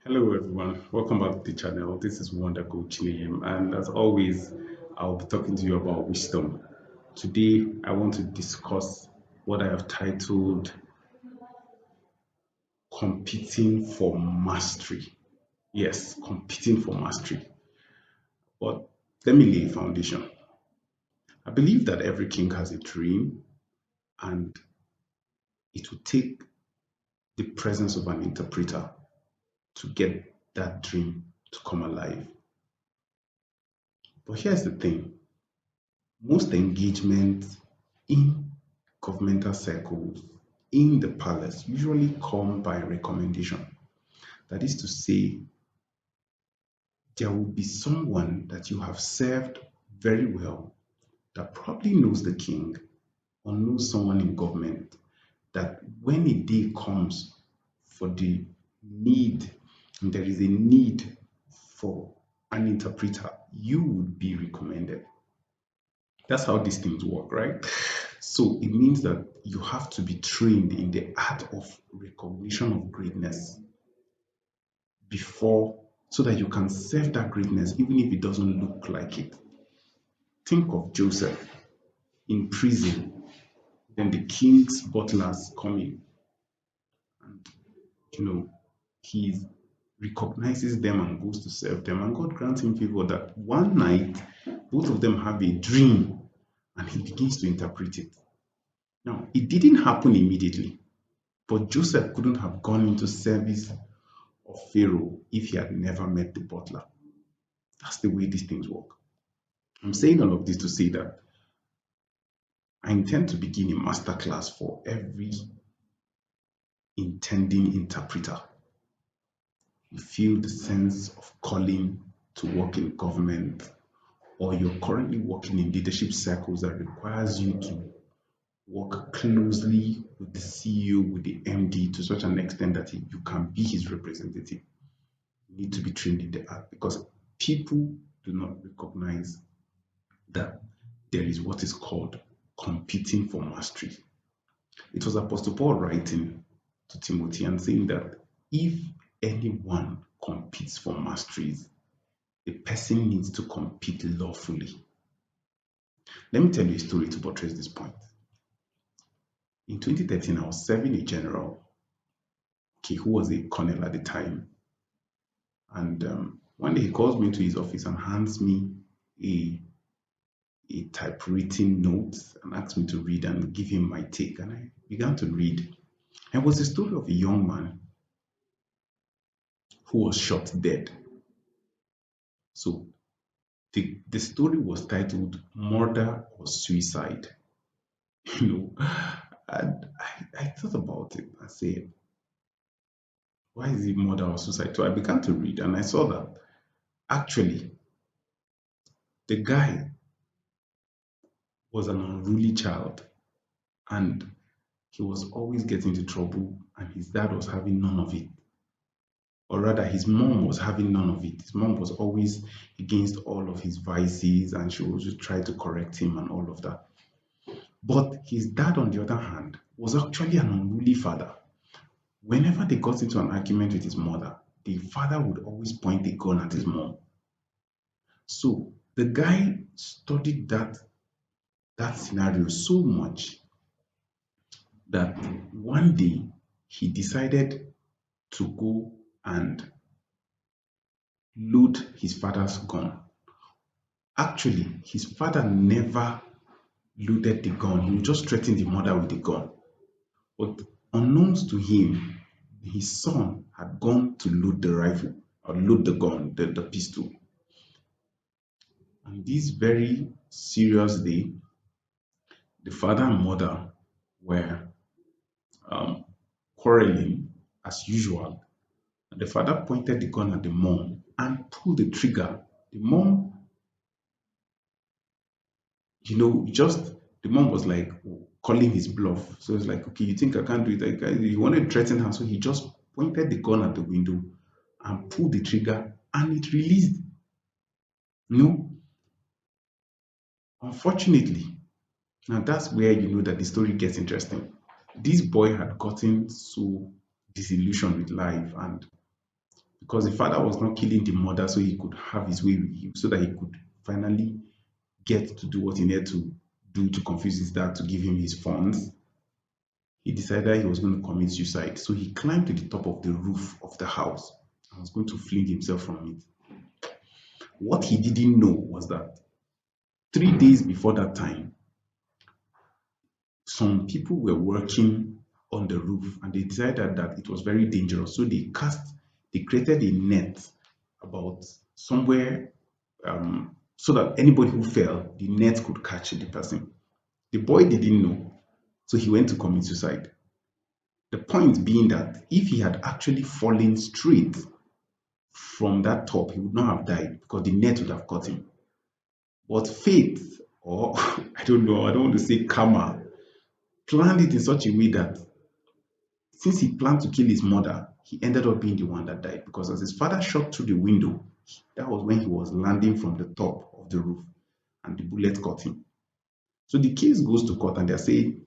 Hello everyone, welcome back to the channel. This is Wonder Coach Liam, and as always, I'll be talking to you about wisdom. Today, I want to discuss what I have titled Competing for Mastery. Yes, competing for mastery. But let me lay a foundation. I believe that every king has a dream, and it will take the presence of an interpreter to get that dream to come alive. But here's the thing: most engagements in governmental circles in the palace usually come by recommendation. That is to say, there will be someone that you have served very well that probably knows the king or knows someone in government that when a day comes for the need, and there is a need for an interpreter, you would be recommended. That's how these things work, right? So it means that you have to be trained in the art of recognition of greatness before, so that you can serve that greatness even if it doesn't look like it. Think of Joseph in prison, then the king's butlers come in, and you know he recognizes them and goes to serve them, and God grants him favor that one night both of them have a dream and he begins to interpret it. Now, it didn't happen immediately, but Joseph couldn't have gone into service of Pharaoh if he had never met the butler. That's the way these things work. I'm saying all of this to say that I intend to begin a masterclass for every intending interpreter. You feel the sense of calling to work in government, or you're currently working in leadership circles that requires you to work closely with the CEO, with the MD to such an extent that you can be his representative. You need to be trained in the art because people do not recognize that there is what is called competing for mastery. It was Apostle Paul writing to Timothy and saying that if anyone competes for masteries, the person needs to compete lawfully. Let me tell you a story to buttress this point. In 2013, I was serving a general, okay, who was a colonel at the time. And one day he calls me to his office and hands me a, a typewritten note and asks me to read and give him my take. And I began to read. It was the story of a young man who was shot dead. So the story was titled Murder or Suicide. You know, and I thought about it. I said, why is it murder or suicide? So I began to read and I saw that actually the guy was an unruly child and he was always getting into trouble and his dad was having none of it. Or rather, his mom was having none of it. His mom was always against all of his vices and she also tried to correct him and all of that. But his dad, on the other hand, was actually an unruly father. Whenever they got into an argument with his mother, the father would always point a gun at his mom. So the guy studied that scenario so much that one day he decided to go and load his father's gun. Actually, his father never loaded the gun. He would just threaten the mother with the gun. But unknowns to him, his son had gone to load the rifle or load the gun, the pistol. On this very serious day, the father and mother were um, quarreling as usual. And the father pointed the gun at the mom and pulled the trigger. The mom, just the mom was like calling his bluff. So it's like, okay, you think I can't do it? Like, he wanted to threaten her, so he just pointed the gun at the window and pulled the trigger, and it released. You know, unfortunately, now that's where you know that the story gets interesting. This boy had gotten so disillusioned with life, and because the father was not killing the mother so he could have his way with him, so that he could finally get to do what he needed to do to confuse his dad to give him his funds. He decided he was going to commit suicide. So he climbed to the top of the roof of the house and was going to fling himself from it. What he didn't know was that 3 days before that time, some people were working on the roof and they decided that it was very dangerous. So they created a net about somewhere, so that anybody who fell, the net could catch the person. The boy didn't know, so he went to commit suicide. The point being that if he had actually fallen straight from that top, he would not have died because the net would have caught him. But fate, or I don't know, I don't want to say karma, planned it in such a way that since he planned to kill his mother, he ended up being the one that died because as his father shot through the window, that was when he was landing from the top of the roof and the bullet caught him. So the case goes to court and they're saying,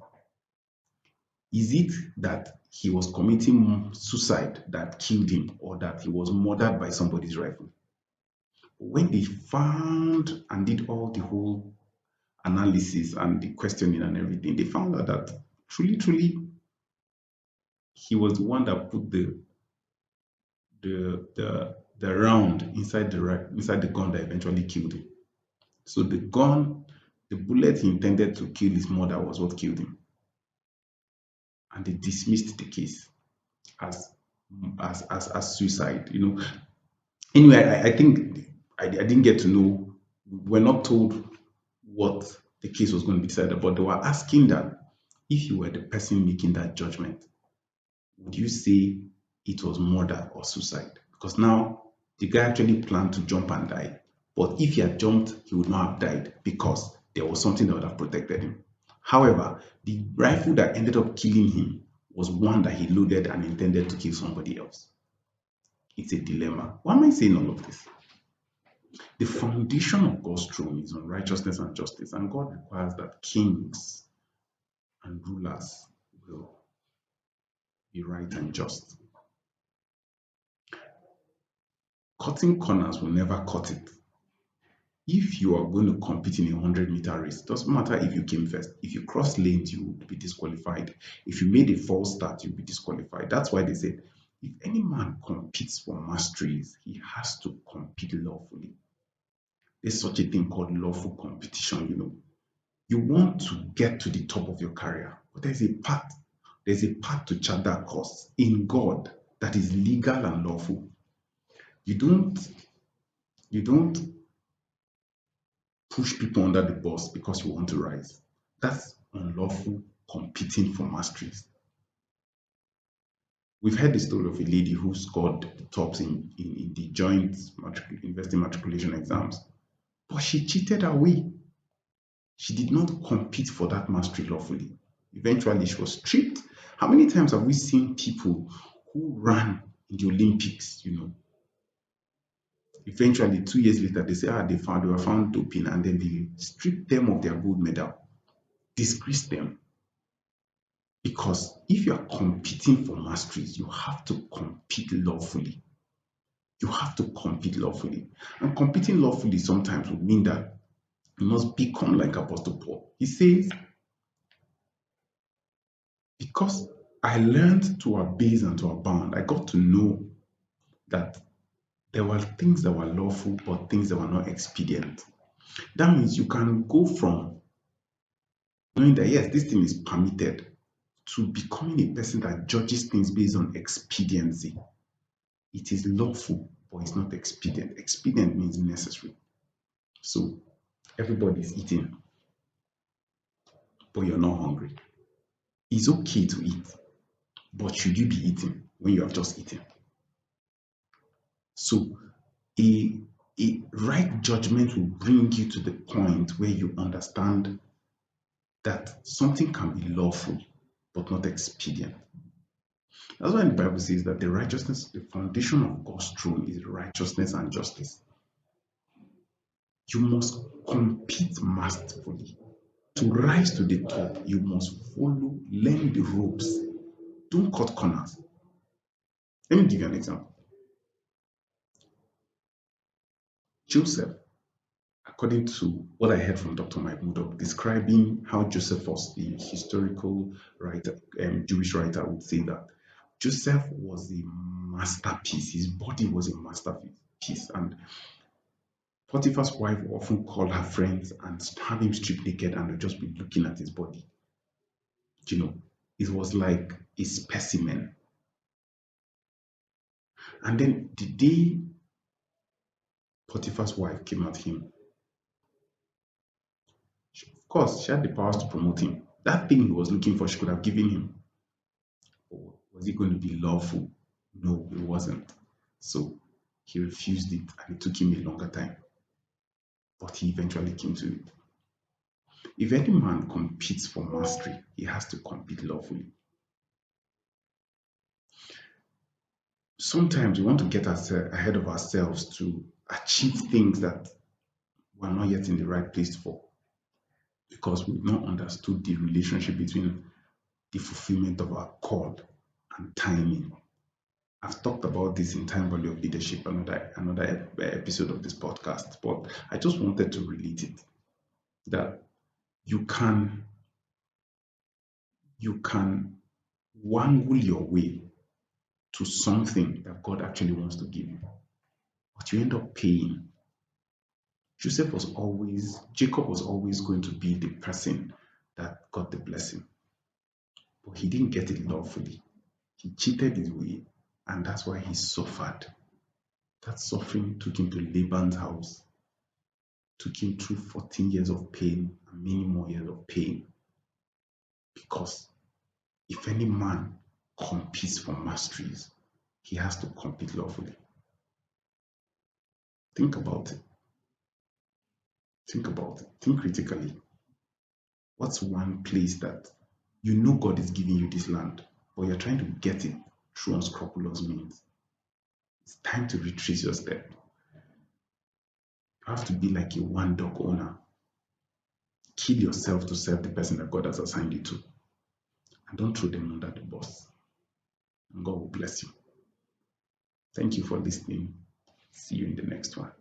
is it that he was committing suicide that killed him or that he was murdered by somebody's rifle? When they found and did all the whole analysis and the questioning and everything, they found out that truly, truly, he was the one that put the round inside the gun that eventually killed him. So the bullet he intended to kill his mother was what killed him, and they dismissed the case as as suicide. Anyway, I think I didn't get to know. We're not told what the case was going to be decided, but they were asking that if you were the person making that judgment, would you say it was murder or suicide? Because now the guy actually planned to jump and die. But if he had jumped, he would not have died because there was something that would have protected him. However, the rifle that ended up killing him was one that he loaded and intended to kill somebody else. It's a dilemma. Why am I saying all of this? The foundation of God's throne is on righteousness and justice, and God requires that kings and rulers will be right and just. Cutting corners will never cut it. If you are going to compete in a 100-meter race, it doesn't matter if you came first. If you cross lanes, you will be disqualified. If you made a false start, you'll be disqualified. That's why they said, if any man competes for masteries, he has to compete lawfully. There's such a thing called lawful competition. You want to get to the top of your career, but there's a path. There's a path to chart that course in God that is legal and lawful. You don't you don't push people under the bus because you want to rise. That's unlawful competing for masteries. We've heard the story of a lady who scored the tops in the joint university matriculation exams, but she cheated her way. She did not compete for that mastery lawfully. Eventually, she was stripped. How many times have we seen people who ran in the Olympics? Eventually, 2 years later, they say, they were found doping, and then they strip them of their gold medal, disgrace them. Because if you are competing for masteries, you have to compete lawfully. You have to compete lawfully. And competing lawfully sometimes would mean that you must become like Apostle Paul. He says, because I learned to abase and to abound, I got to know that there were things that were lawful, but things that were not expedient. That means you can go from knowing that, yes, this thing is permitted, to becoming a person that judges things based on expediency. It is lawful, but it's not expedient. Expedient means necessary. So everybody's eating, but you're not hungry. It's okay to eat, but should you be eating when you have just eaten? So a, a right judgment will bring you to the point where you understand that something can be lawful, but not expedient. That's why the Bible says that the foundation of God's throne is righteousness and justice. You must compete masterfully. To rise to the top, you must learn the ropes. Don't cut corners. Let me give you an example. Joseph, according to what I heard from Dr. Mike Murdoch, describing how Joseph was the historical writer, Jewish writer, would say that Joseph was a masterpiece. His body was a masterpiece. And Potiphar's wife would often call her friends and have him stripped naked and would just be looking at his body. You know, it was like a specimen. And then the day Potiphar's wife came at him, of course, she had the powers to promote him. That thing he was looking for, she could have given him. Or was it going to be lawful? No, it wasn't. So he refused it and it took him a longer time. But he eventually came to it. If any man competes for mastery, he has to compete lawfully. Sometimes we want to get ahead of ourselves to achieve things that we're not yet in the right place for because we've not understood the relationship between the fulfillment of our call and timing. I've talked about this in Time Value of Leadership, another episode of this podcast, but I just wanted to relate it that you can you can wangle your way to something that God actually wants to give you, but you end up paying. Jacob was always going to be the person that got the blessing, but he didn't get it lawfully. He cheated his way, and that's why he suffered. That suffering took him to Laban's house, took him through 14 years of pain and many more years of pain. Because if any man competes for masteries, he has to compete lawfully. Think about it. Think about it. Think critically. What's one place that you know God is giving you this land, but you're trying to get it through unscrupulous means? It's time to retrace your step. You have to be like a one dog owner. Kill yourself to serve the person that God has assigned you to. And don't throw them under the bus. And God will bless you. Thank you for listening. See you in the next one.